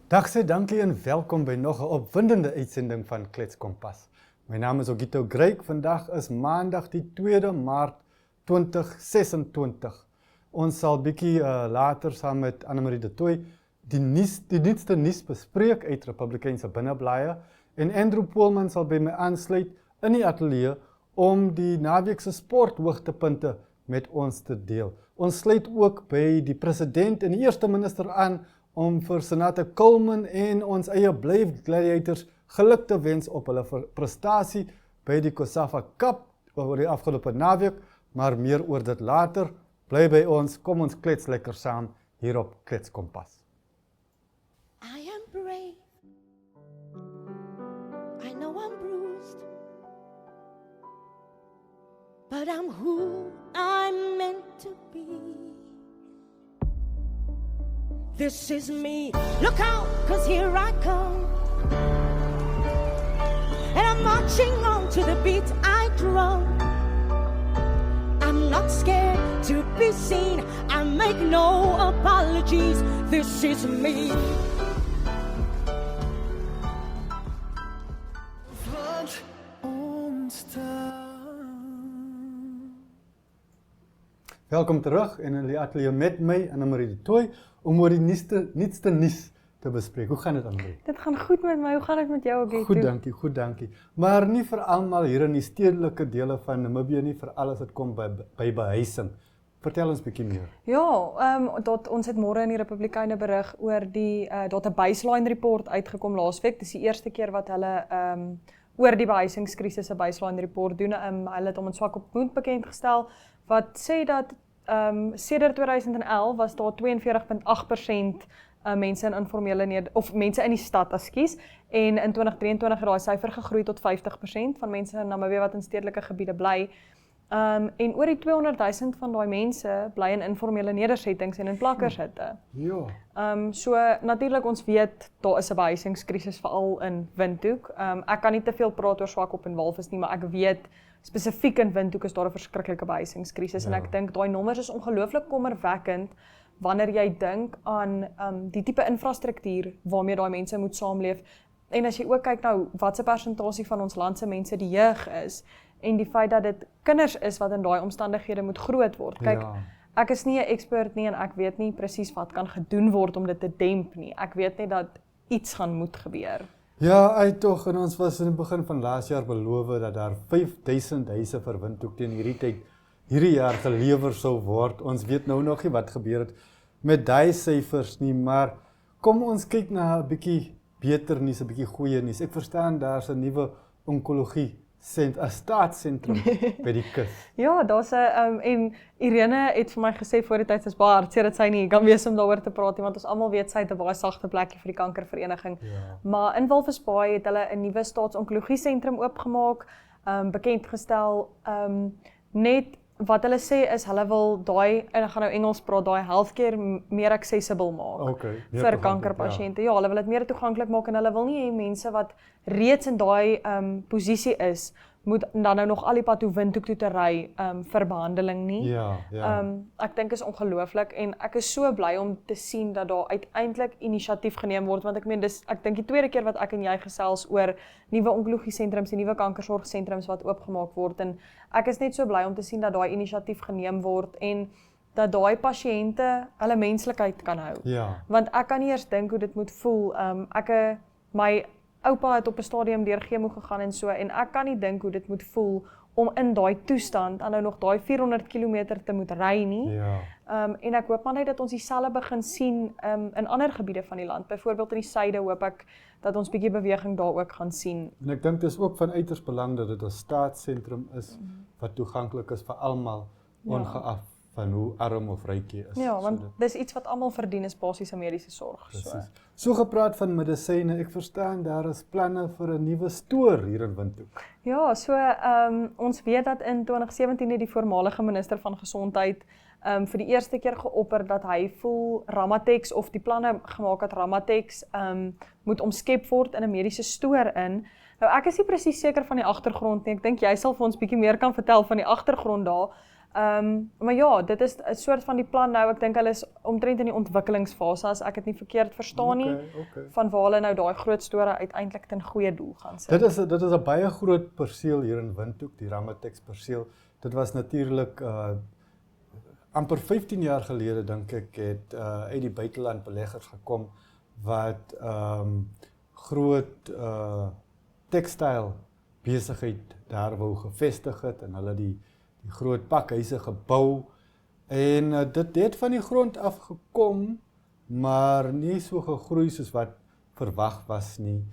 Dag sê dankie en welkom by nog 'n opwindende uitsending van Klets Kompas. My naam is Ogito Greik. Vandag is Maandag die 2de Maart 2026. Ons sal bietjie later saam met Annemarie de Tooy die nuutste nuus bespreek uit Republikeinse binneblaaie en Andrew Poolman sal by my aansluit in die ateljee om die naweek se sporthoogtepunte met ons te deel. Ons sluit ook by die president en die eerste minister aan om vir Senator Coleman en ons eie Blyf Gladiators geluk te wens op hulle prestasie by die COSAFA Cup oor die afgelope naweek, maar meer oor dit later. Bly by ons, kom ons klets lekker saam hier op Klets Kompas. I am brave. I know I'm bruised. But I'm who I'm meant to be. This is me. Look out, 'cause here I come. And I'm marching on to the beat I drum. I'm not scared to be seen. I make no apologies. This is me. Welkom terug en in die ateljee met my, Annemarie de Tooy, om oor die nuutste nuus te bespreek. Hoe gaan dit, Annemarie? Dit gaan goed met my, hoe gaan dit met jou, Ogito? Goed, dankie. Maar nie vir almal hier in die stedelike dele van Namibië nie, vir alles wat kom by behuising. Vertel ons bietjie meer. Ja, ons het môre in die Republikeine berig oor dat 'n baseline report uitgekom laasweek. Dis die eerste keer wat hulle oor die behuisingskrisis 'n baseline report doen. Hulle het hom in Swakopmund bekend gestel wat sê dat sedert 2011 was daar 42.8% mense in informele mense in die stad, en in 2023 het daai syfer gegroei tot 50% van mense in Namibië wat in stedelike gebiede bly. En oor die 200,000 van daai mense bly in informele nedersettings en in plakkershitte. Ja. So natuurlik ons weet daar is 'n behuisingskrisis veral in Windhoek. Ek kan nie te veel praat oor Swakop en Walvis nie, maar ek weet spesifiek in Windhoek is daar 'n verskriklike behuisingskrisis en ek dink daai nommers is ongelooflik kommerwekkend wanneer jy dink aan die tipe infrastruktuur waarmee daai mense moet saamleef. En as jy ook kyk nou wat se persentasie van ons land se mense die jeug is en die feit dat dit kinders is wat in daai omstandighede moet groot word. Kyk, ek is nie 'n expert nie en ek weet nie presies wat kan gedoen word om dit te demp nie. Ek weet net dat iets gaan moet gebeur. Ja, tog, en ons was in die begin van laas jaar beloof dat daar 5,000 huise vir Windhoek teen hierdie jaar gelewer sou word. Ons weet nou nog nie wat gebeur het met daai syfers nie, maar kom ons kyk na 'n bietjie beter nuus, 'n bietjie goeie nuus. Ek verstaan daar's 'n nuwe onkologie 'n staatsentrum by die kus. Ja, daar's 'n en Irene het vir my gesê voor die tyd is baie hartseer dat sy nie kan wees om daaroor te praat nie, want ons almal weet sy het 'n baie sagte plekkie vir die kankervereniging. Ja. Maar in Walvis Bay het hulle 'n nuwe staatsonkologie sentrum oopgemaak, bekend gestel. Net wat hulle sê is hulle wil daai, en ek gaan nou Engels praat, daai healthcare meer accessible maak vir kankerpasiënte. Ja, hulle wil dit meer toeganklik maak en hulle wil nie hê mense wat reeds in daai posisie is, moet dan nou nog al die pad toe Windhoek toe te ry vir behandeling nie. Ja. Ek dink is ongelooflik en ek is so bly om te sien dat daar uiteindelik inisiatief geneem word, want ek meen ek dink die tweede keer wat ek en jy gesels oor nuwe onkologie sentrums en nuwe kankersorgsentrums wat oopgemaak word en ek is net so bly om te sien dat daai inisiatief geneem word en dat daai pasiënte hulle menslikheid kan hou. Ja. Want ek kan nie eers dink hoe dit moet voel. My oupa het op 'n stadium deur chemo gegaan en so en ek kan nie dink hoe dit moet voel om in daai toestand aan nou nog daai 400 km te moet ry nie. Ja. En ek hoop maar net dat ons dieselfde begin sien in ander gebiede van die land. Byvoorbeeld in die suide hoop ek dat ons bietjie beweging daar ook gaan sien. En ek dink dit is ook van uiters belang dat dit 'n staatsentrum is wat toeganklik is vir almal, ongeag van hoe arm of ryk jy is. Ja, want dis iets wat almal verdien is basiese mediese sorg. So gepraat van medisyne, ek verstaan daar is planne vir 'n nuwe stoor hier in Windhoek. Ja, so ons weet dat in 2017 het die voormalige minister van gesondheid vir die eerste keer geopper dat hy voel Ramatex of die planne gemaak dat Ramatex moet omskep word in 'n mediese stoor in. Nou ek is nie presies seker van die agtergrond nie. Ek dink jy sal vir ons bietjie meer kan vertel van die agtergrond daar. Maar ja, dit is 'n soort van die plan nou. Ek dink hulle is omtrent in die ontwikkelingsfase as ek dit nie verkeerd verstaan nie. Okay. Van waar hulle nou daai groot storie uiteindelik ten goeie doel gaan sit. Dit is 'n baie groot perseel hier in Windhoek, die Ramatex perseel. Dit was natuurlik amper 15 jaar gelede dink ek het uit die buiteland beleggers gekom wat groot tekstiel besigheid daar wou gevestig het en hulle die groot pakhuise gebou en dit het van die grond af gekom, maar nie so gegroei soos wat verwag was nie.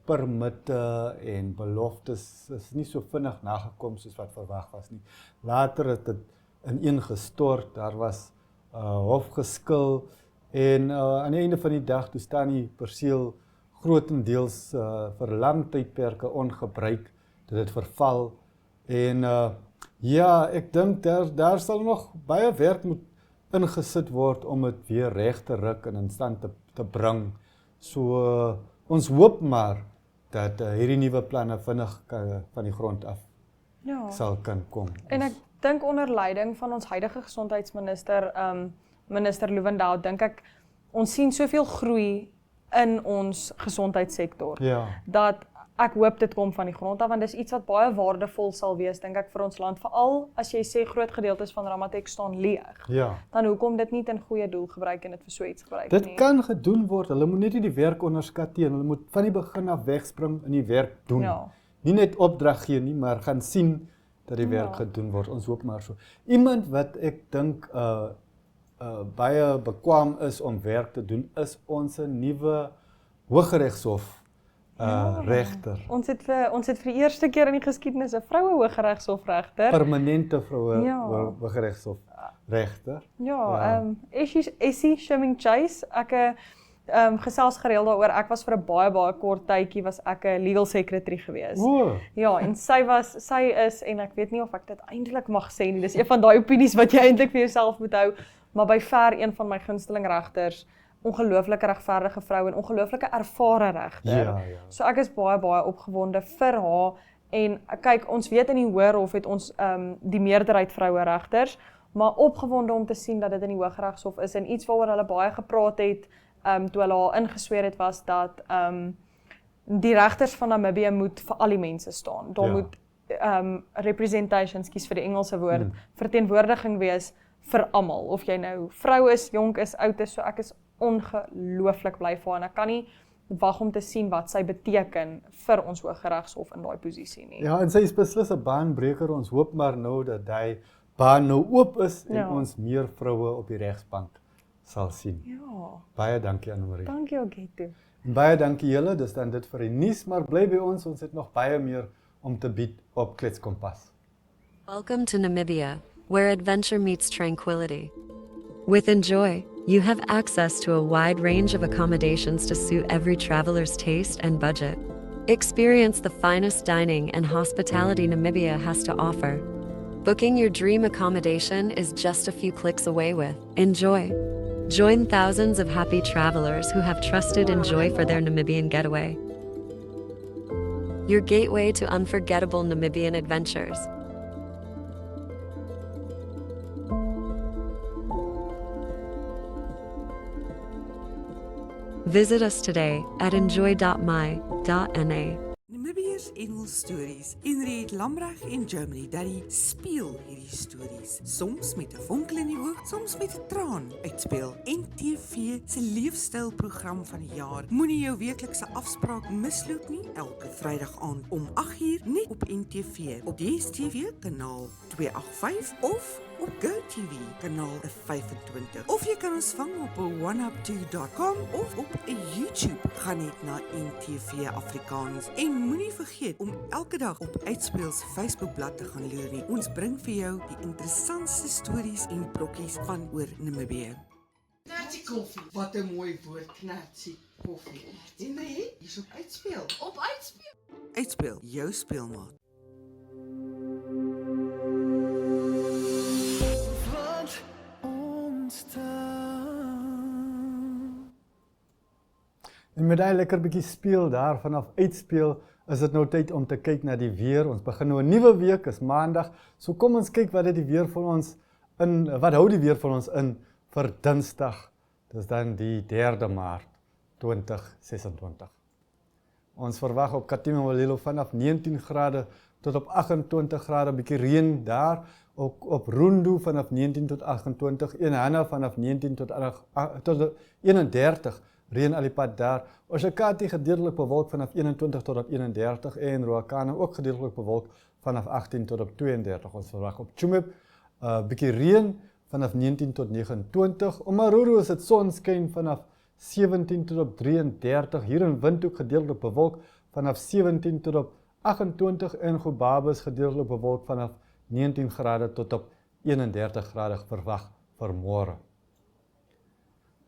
Permitte en beloftes is nie so vinnig nagekom soos wat verwag was nie. Later het dit ineengestort, daar was hofgeskil en aan die einde van die dag toe staan die perseel grotendeels vir lang tydperke ongebruik, dit het verval en ja, ek dink daar sal nog baie werk moet ingesit word om dit weer reg te ruk en in stand te bring. So ons hoop maar dat hierdie nuwe planne vinnig van die grond af sal kan kom. En ek dink onder leiding van ons huidige gesondheidsminister, minister Lewandowski, dink ek ons sien soveel groei in ons gesondheidssektor. Ja. Dat ek hoop dit kom van die grond af want dis iets wat baie waardevol sal wees dink ek vir ons land, veral as jy sê groot gedeeltes van Ramatex staan leeg. Ja. Dan hoekom dit nie ten goeie doel gebruik en dit vir so iets gebruik Dit nie. kan gedoen word. Hulle moet net nie die werk onderskat nie. Hulle moet van die begin af wegspring en die werk doen. Ja. Nie net opdrag gee nie, maar gaan sien dat die werk gedoen word. Ons hoop maar so. Iemand wat ek dink baie bekwam is om werk te doen is ons nuwe Hooggeregshof regter. Ons het vir die eerste keer in die geskiedenis 'n vroue Hooggeregshofregter. Permanente vroue Hooggeregshof regter. Essie Shimming Chase. Ek gesels gereeld daaroor. Ek was vir 'n baie kort tydjie was ek 'n legal secretary gewees. Ja, en sy is en ek weet nie of ek dit eintlik mag sê nie. Dis een van daai opinies wat jy eintlik vir jouself moet hou, maar by ver een van my gunsteling regters. Ongelooflike regverdige vrou en ongelooflike ervare regter. Ja. So ek is baie opgewonde vir haar en kyk, ons weet in die Hoërhof het ons die meerderheid vroue regters, maar opgewonde om te sien dat dit in die Hooggeregshof is en iets waaroor hulle baie gepraat het toe hulle haar ingesweer het was dat die regters van Namibië moet vir al die mense staan. Daar moet representation, kies vir die Engelse woord, verteenwoordiging wees vir almal, of jy nou vrou is, jonk is, oud is, so ek is ongelooflik bly vir haar en ek kan nie wag om te sien wat sy beteken vir ons Hooggeregshof in daai posisie nie. Ja, en sy is beslis 'n baanbreker. Ons hoop maar nou dat hy baan nou oop is en ons meer vroue op die regsbank sal sien. Ja. Baie dankie Annemarie. Dankie Ogeto. En baie dankie julle, dis dan dit vir die nuus, maar bly by ons het nog baie meer om te bied op Kletskompas. Welcome to Namibia, where adventure meets tranquility. With Enjoy, you have access to a wide range of accommodations to suit every traveler's taste and budget. Experience the finest dining and hospitality Namibia has to offer. Booking your dream accommodation is just a few clicks away with Enjoy. Join thousands of happy travelers who have trusted Enjoy for their Namibian getaway. Your gateway to unforgettable Namibian adventures. Visit us today at enjoy.my.na. Namibia's Engel Stories. Henriette Lambreg en Germany Daddy speel hierdie stories. Soms met 'n vonkel in die oog, soms met 'n traan uitspeel. NTV se leefstylprogram van die jaar. Moenie jou weeklikse afspraak misloop nie. Elke Vrydag aand om 8uur net op NTV op DStv kanaal 285 of op GoTV kanaal 25. Of jy kan ons vang op 1up2.com of op YouTube. Gaan net na NTV Afrikaans en moenie vergeet om elke dag op Uitspeel se Facebookblad te gaan loer nie. Ons bring vir jou die interessantste stories en brokkies van oor Namibië. Knatsie koffie. Wat 'n mooi woord, knatsie koffie. En nee, hier's op Uitspeel. Op Uitspeel. Uitspeel, jou speelmaat. En met daai lekker bietjie speel daar vanaf Uitspeel is dit nou tyd om te kyk na die weer. Ons begin nou 'n nuwe week, is Maandag. So kom ons kyk wat hou die weer vir ons in vir Dinsdag. Dis dan die 3de Maart 2026. Ons verwag op Katima vanaf 19 grade tot op 28 grade, 'n bietjie reën daar. Ook op Rundu vanaf 19 tot 28, Enhana vanaf 19 tot 31, reën al die pad daar. Oshakati gedeeltelik bewolk vanaf 21 tot op 31 en Ruakana ook gedeeltelik bewolk vanaf 18 tot op 32. Ons verwag op Tsumeb bietjie reën vanaf 19 tot 29. Op Maruru is dit sonskyn vanaf 17 tot op 33. Hier in Windhoek gedeeltelik bewolk vanaf 17 tot op 28 en Gobaba is gedeeltelik bewolk vanaf 19 grade tot op 31 grade verwag vir môre.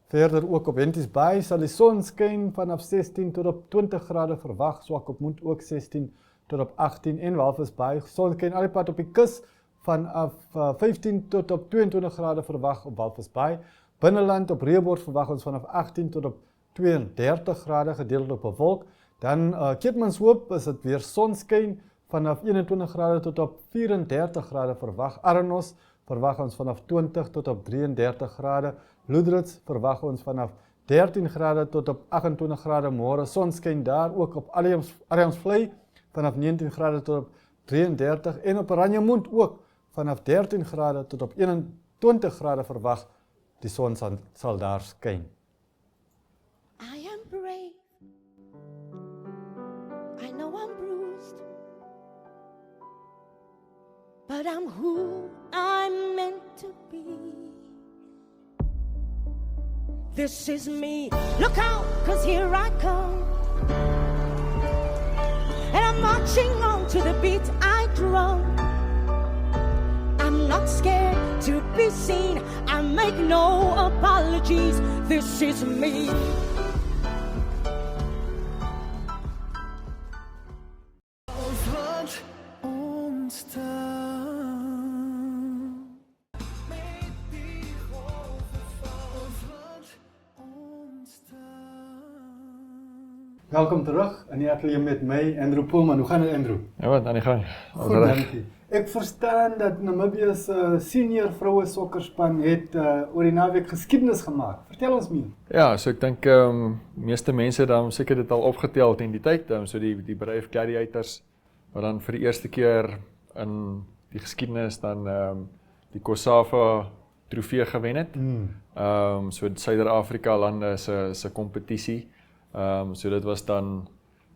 Verder ook op Henties Bay sal die son skyn vanaf 16 tot op 20 grade verwag, swak op Moed ook 16 tot op 18 en Walvis Bay son skyn al die pad op die kus vanaf 15 tot op 22 grade verwag op Walvis Bay. Binneland op Reebord verwag ons vanaf 18 tot op 32 grade gedeeltelik bewolk. Dan Keetmanshoop is dit weer sonskyn vanaf 21 grade tot op 34 grade verwag. Arnos verwag ons vanaf 20 tot op 33 grade. Loedrits verwag ons vanaf 13 grade tot op 28 grade môre. Sonskyn daar ook op Adamsvlei vanaf 19 grade tot op 33 en op Oranjemund ook vanaf 13 grade tot op 21 grade verwag. Die son sal daar skyn. I am brave. I know I'm bruised. But I'm who I'm meant to be. This is me. Look out, 'cause here I come. And I'm marching on to the beat I drum. I'm not scared to be seen. I make no apologies. This is me. Welkom terug in die ateljee met my, Andrew Poelman. Hoe gaan dit, Andrew? Ja, wat aan die gang. Goed, dankie. Ek verstaan dat Namibië se senior vroue sokkerspan het oor die naweek geskiedenis gemaak. Vertel ons meer. Ja, so ek dink meeste mense dan seker dit al opgetel teen die tyd, so die Brave Gladiators wat dan vir die eerste keer in die geskiedenis dan die COSAFA trofee gewen het. So Suider-Afrika lande se kompetisie. So dit was dan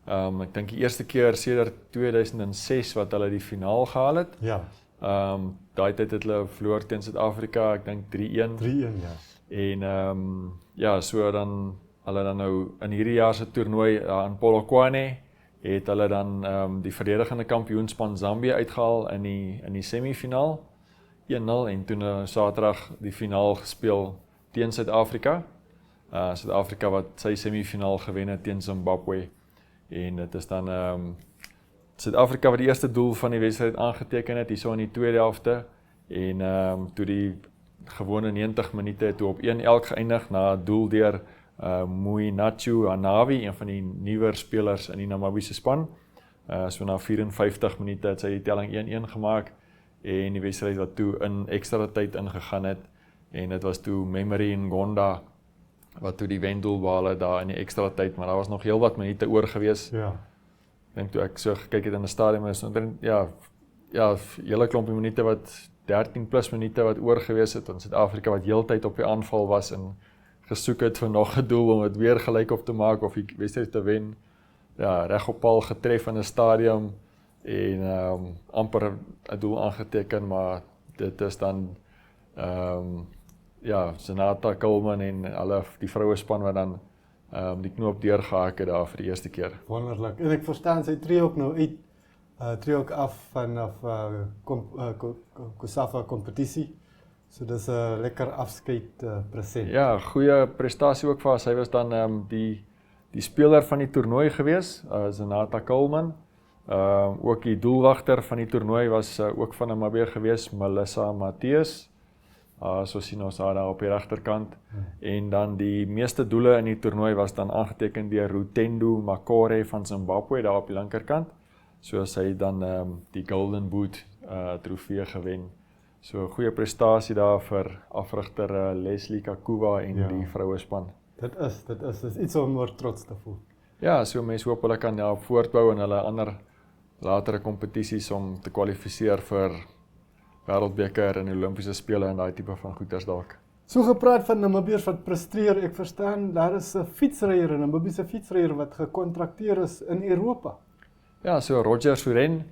ek dink die eerste keer sedert 2006 wat hulle die finaal gehaal het. Ja. Daai tyd het hulle verloor teen Suid-Afrika, ek dink 3-1. 3-1, ja. En ja, so dan hulle dan nou in hierdie jaar se toernooi in Polokwane het hulle dan die verdedigende kampioenspan Zambië uitgehaal in die semifinaal 1-0 en toe Saterdag die finaal gespeel teen Suid-Afrika. Suid-Afrika wat sy semifinaal gewen het teen Zimbabwe. En dit is dan Suid-Afrika wat die eerste doel van die wedstryd aangeteken het, hierso in die tweede helfte. En toe die gewone 90 minute toe op 1-1 geëindig na 'n doel deur Muinachu Hanavi, een van die nuwer spelers in die Namibiese span. So na 54 minute het sy die telling 1-1 gemaak en die wedstryd wat toe in ekstra tyd ingegaan het. En dit was toe Memory Ngonda wat toe die wendoel behaal het daar in die ekstra tyd, maar daar was nog heel wat minute oor gewees. Ja. Ek dink toe ek so gekyk het in die stadion is hele klompie minute wat 13 plus minute wat oor gewees het in Suid-Afrika wat heeltyd op die aanval was en gesoek het vir nog 'n doel om dit weer gelyk op te maak of die wedstryd te wen. Ja, reg op paal getref in 'n stadion en amper 'n doel aangeteken, maar dit is dan Senata Coleman en alle die vrouespan wat dan die knoop deurgehak het daar vir die eerste keer. Wonderlik. En ek verstaan sy tree ook nou uit, tree ook af vanaf COSAFA kompetisie. So dis 'n lekker afskeid present. Ja, goeie prestasie ook vir haar. Sy was dan die speler van die toernooi gewees, Senata Coleman. Ook die doelwagter van die toernooi was ook van Namibië gewees, Melissa Matthews. So sien ons daar op die regterkant. En dan die meeste doele in die toernooi was dan aangeteken deur Rutendo Makore van Zimbabwe daar op die linkerkant. So sy het dan die Golden Boot trofee gewen. So goeie prestasie daar vir afrigter Leslie Kakuwa en die vrouespan. Dit is iets om oor trots te voel. Ja, so mense hoop hulle kan daarop voortbou in hulle ander latere kompetisies om te kwalifiseer vir Wêreldbeker en Olimpiese spele en daai tipe van goeders dalk. So gepraat van Namibiërs wat presteer, ek verstaan daar is 'n fietsryer, 'n Namibiese fietsryer wat gekontrakteer is in Europa. Ja, so Roger Suren,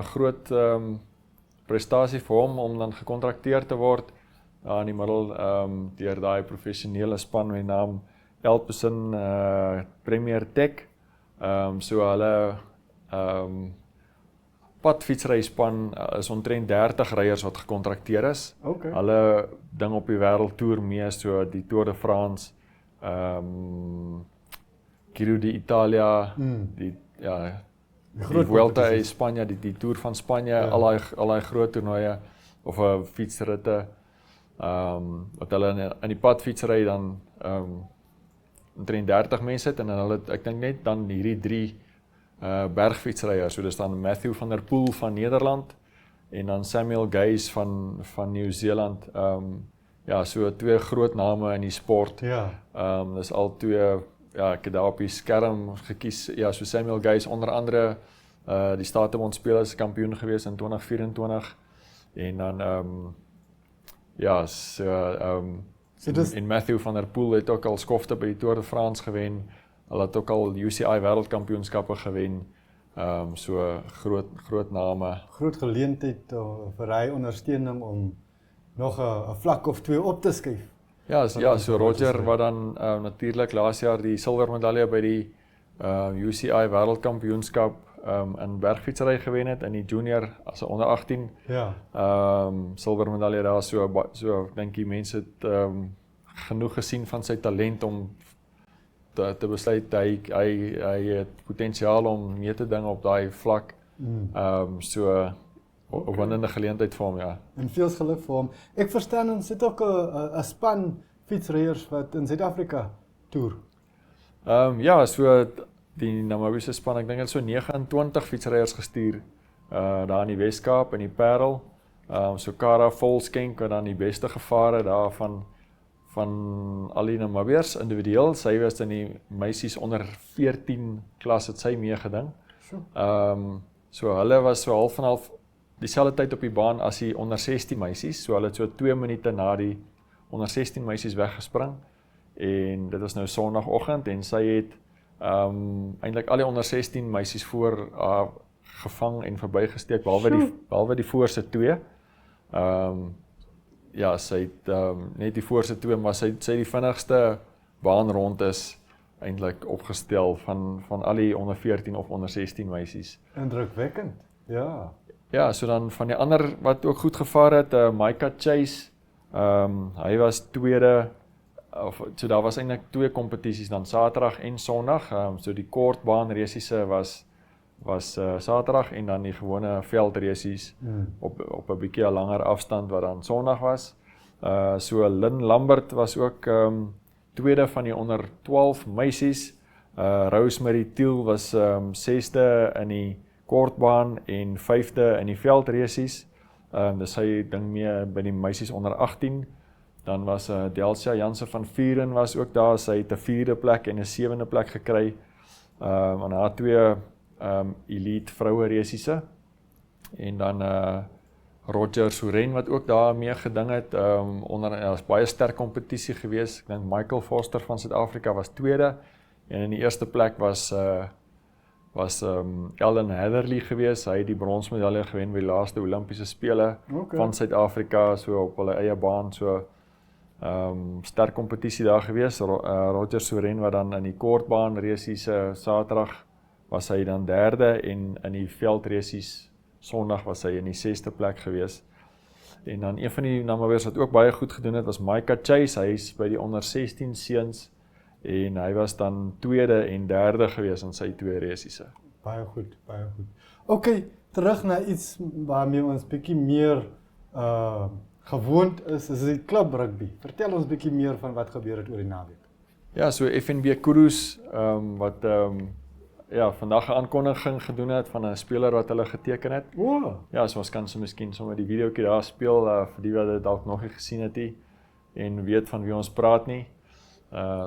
groot prestasie vir hom om dan gekontrakteer te word in die middel deur daai professionele span met die naam Elpison Premier Tech. So hulle padfietsryspan is omtrent 30 ryers wat gekontrakteer is. Okay. Hulle ding op die wêreldtoer mee, so die Tour de France, Giro d'Italia, die Vuelta in Spanje, die Tour van Spanje, al daai groot toernooie of fietsritte, wat hulle in die padfietsry dan omtrent 30 mense het en hulle, ek dink net dan hierdie 3 bergfietsryers, so dis dan Matthew van der Poel van Nederland en dan Samuel Geiss van Nieu-Seeland. So 2 groot name in die sport. Dis al 2, ek het daar op die skerm gekies, so Samuel Geiss onder andere die Statebond Spelers kampioen gewees in 2024 en dan en Matthew van der Poel het ook al skofte by die Tour de France gewen. Hulle het ook al UCI wêreldkampioenskappe gewen. So groot name. Groot geleentheid vir hy ondersteuning om nog 'n vlak of 2 op te skuif. So Roger wat dan natuurlik laas jaar die silwermedalje by die UCI wêreldkampioenskap in bergfietsry gewen het in die junior as 'n onder 18. Silwermedalje daar, so dink die mense het genoeg gesien van sy talent om te besluit hy het potensiaal om meer te ding op daai vlak. So 'n wonderlike geleentheid vir hom, En veel geluk vir hom. Ek verstaan ons het ook 'n span fietsryers wat in Suid-Afrika toer. So die Namibiese span, ek dink het so 29 fietsryers gestuur daar in die Weskaap in die Parel. So Kara Volskenk wat dan die beste gevare daar van al die Namibiërs individueel. Sy was in die meisies onder 14 klas het sy meegeding. So hulle was so half en half dieselfde tyd op die baan as die onder 16 meisies. So hulle het so 2 minute na die onder 16 meisies weggespring. En dit was nou Sondagoggend en sy het eintlik al die onder 16 meisies voor gevang en verbygesteek behalwe die voorste 2. Sy het net die voorste 2, maar sy die vinnigste baan rond is eintlik opgestel van al die onder 14 of onder 16 meisies. Indrukwekkend. So dan van die ander wat ook goed gevaar het, Micah Chase, hy was tweede, so daar was eintlik 2 kompetisies dan Saterdag en Sondag. So die kortbaan resiese was Saterdag en dan die gewone veldresies op 'n bietjie langer afstand wat dan Sondag was. So Lynn Lambert was ook tweede van die onder 12 meisies. Rosemary Thiel was 6de in die kortbaan en 5de in die veldresies. Dis sy ding mee by die meisies onder 18. Dan was Delsia Jansen van Vuren was ook daar. Sy het 'n 4de plek en 'n 7de plek gekry. En haar 2 elite vroue resiese. En dan Roger Suren wat ook daar mee geding het. Was baie sterk kompetisie geweest. Ek dink Michael Foster van Suid-Afrika was tweede. En in die eerste plek was Ellen Heatherly geweest. Hy het die bronsmedalje gewen by die laaste Olimpiese spele van Suid-Afrika, so op hulle eie baan. So sterk kompetisie daar geweest. Roger Suren wat dan in die kortbaan resies Saterdag was hy dan 3de en in die veldresies Sondag was hy in die 6de plek geweest. En dan een van die Namibiërs wat ook baie goed gedoen het was Micah Chase. Hy is by die onder 16 seuns en hy was dan 2de en 3de geweest in sy 2 resiese. Baie goed. Okay, terug na iets waarmee ons bietjie meer gewoond is die klub rugby. Vertel ons bietjie meer van wat gebeur het oor die naweek. Ja, so FNB Koeroes wat ja, vandag 'n aankondiging gedoen het van 'n speler wat hulle geteken het. O, Ja, so ons kan so miskien sommer die videoetjie daar speel vir die wat dit dalk nog nie gesien het nie en weet van wie ons praat nie.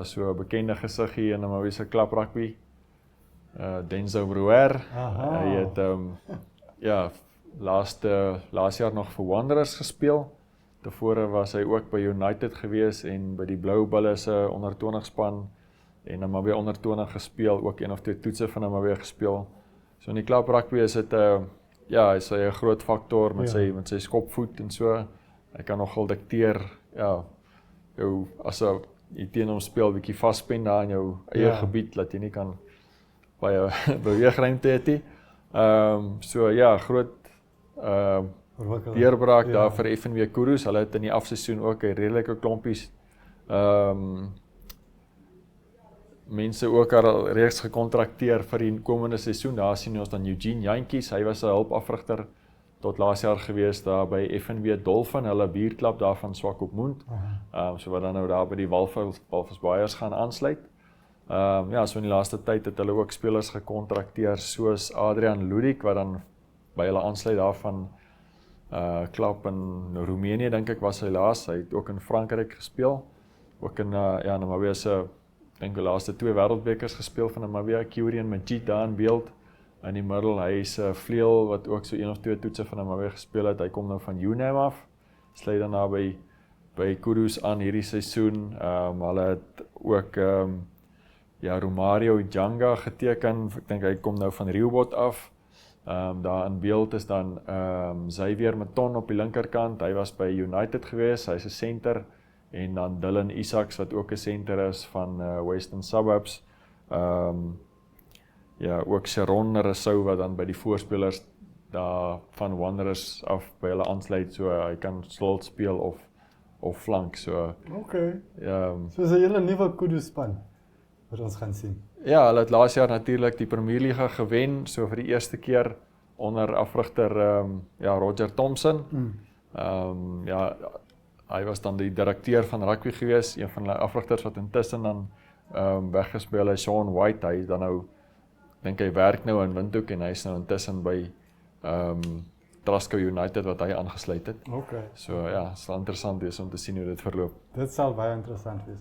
So 'n bekende gesig hier in Namibië se klub rugby. Denzel Brouwer. Aha. Hy het ja, laas jaar nog vir Wanderers gespeel. Tevore was hy ook by United gewees en by die Blou Bulle se onder 20 span en Namibië onder 20 gespeel, ook een of twee toetse van Namibië gespeel. So in die klub rugby is dit ja, hy is 'n groot faktor met sy skopvoet en so. Hy kan nogal dikteer, ja, jou as jy teen hom speel bietjie vaspen daar in jou eie gebied dat jy nie kan baie beweegruimte het nie. So ja, groot deurbraak daar vir FNB Koeroes. Hulle het in die afseisoen ook 'n redelike klompies mense ook al reeks gekontrakteer vir die komende seisoen. Daar sien ons dan Eugene Jantjies, hy was 'n hulpafrigter tot laas jaar gewees daar by FNB Dolphin, hulle buurklub daar van Swakopmund. So wat dan nou daar by die Walvisbaaiers gaan aansluit. Ja, so in die laaste tyd het hulle ook spelers gekontrakteer soos Adrian Ludik wat dan by hulle aansluit daar van klub in Roemenië dink ek was hy laas. Hy het ook in Frankryk gespeel. Ook in ja, Namibië se dink die laaste 2 wêreldbekers gespeel van Namibië, Kyrian Majid daar in beeld. In die middel, hy is 'n vleuel wat ook so 1 of 2 toetse van Namibië gespeel het. Hy kom nou van UNAM af. Sluit dan daar by Koeroes aan hierdie seisoen. Hulle het ook ja, Romario Janga geteken. Ek dink hy kom nou van Rehoboth af. Daar in beeld is dan Xavier Maton op die linkerkant. Hy was by United gewees. Hy's 'n center. En dan Dylan Isaacs wat ook 'n center is van Western Suburbs. Ja, ook Sharon Rousseau wat dan by die voorspelers daar van Wanderers af by hulle aansluit, so hy kan slot speel of flank, so. Okay. So is 'n hele nuwe Koeroes span wat ons gaan sien. Ja, hulle het laas jaar natuurlik die Premierliga gewen, so vir die eerste keer onder afrigter ja, Roger Thompson. Ja, hy was dan die direkteur van rugby gewees, een van die afrigters wat intussen dan weggespeel is, Sean White. Hy is dan nou, dink hy werk nou in Windhoek en hy is nou intussen by Trasco United wat hy aangesluit het. Okay. So ja, het sal interessant wees om te sien hoe dit verloop. Dit sal baie interessant wees.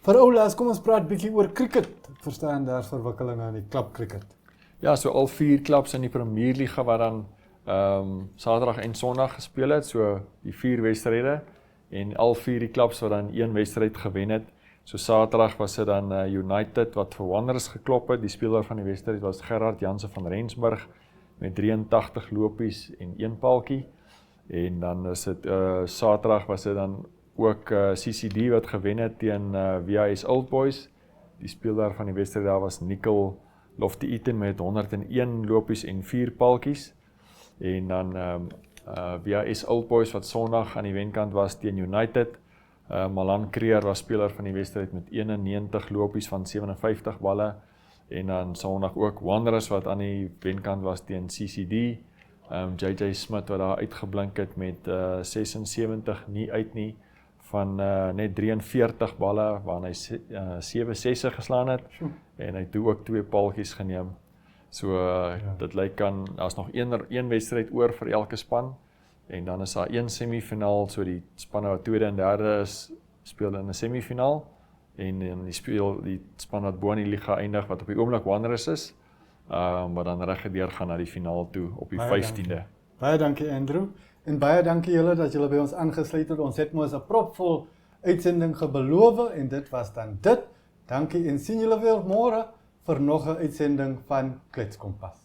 Vir Oulaas, kom ons praat bietjie oor cricket. Ek verstaan daar's verwikkelinge in die klub cricket. Ja, so al 4 klubs in die Premierliga wat dan Saterdag en Sondag gespeel het, so die 4 wedstryde en al 4 die klubs wat dan 1 wedstryd gewen het. So Saterdag was dit dan United wat vir Wanderers geklop het. Die speler van die wedstryd was Gerard Jansen van Rensburg met 83 lopies en 1 paaltjie. En dan is dit Saterdag was dit dan ook CCD wat gewen het teen VIS Old Boys. Die speler van die wedstryd daar was Nicol Lofty-Eaton met 101 lopies en 4 paaltjies. En dan VIS Old Boys wat Sondag aan die wenkant was teen United. Malan Creer was speler van die wedstryd met 91 lopies van 57 balle. En dan Sondag ook Wanderers wat aan die wenkant was teen CCD. JJ Smith wat daar uitgeblink het met 76 nie uit nie van net 43 balle waarna hy 7 sesse geslaan het. En hy het toe ook 2 paaltjies geneem. So dit lyk kan daar's nog een wedstryd oor vir elke span. En dan is daar 1 semifinaal, so die spanne wat tweede en derde is, speel in 'n semifinaal. En die span wat bo in die liga eindig, wat op die oomblik Wanderers is, wat dan reggedeur gaan na die finaal toe op die 15de. Baie dankie Andrew. En baie dankie julle dat julle by ons aangesluit het. Ons het mos 'n propvol uitsending gebeloof en dit was dan dit. Dankie en sien julle weer môre vir nog 'n uitsending van Kletskompas.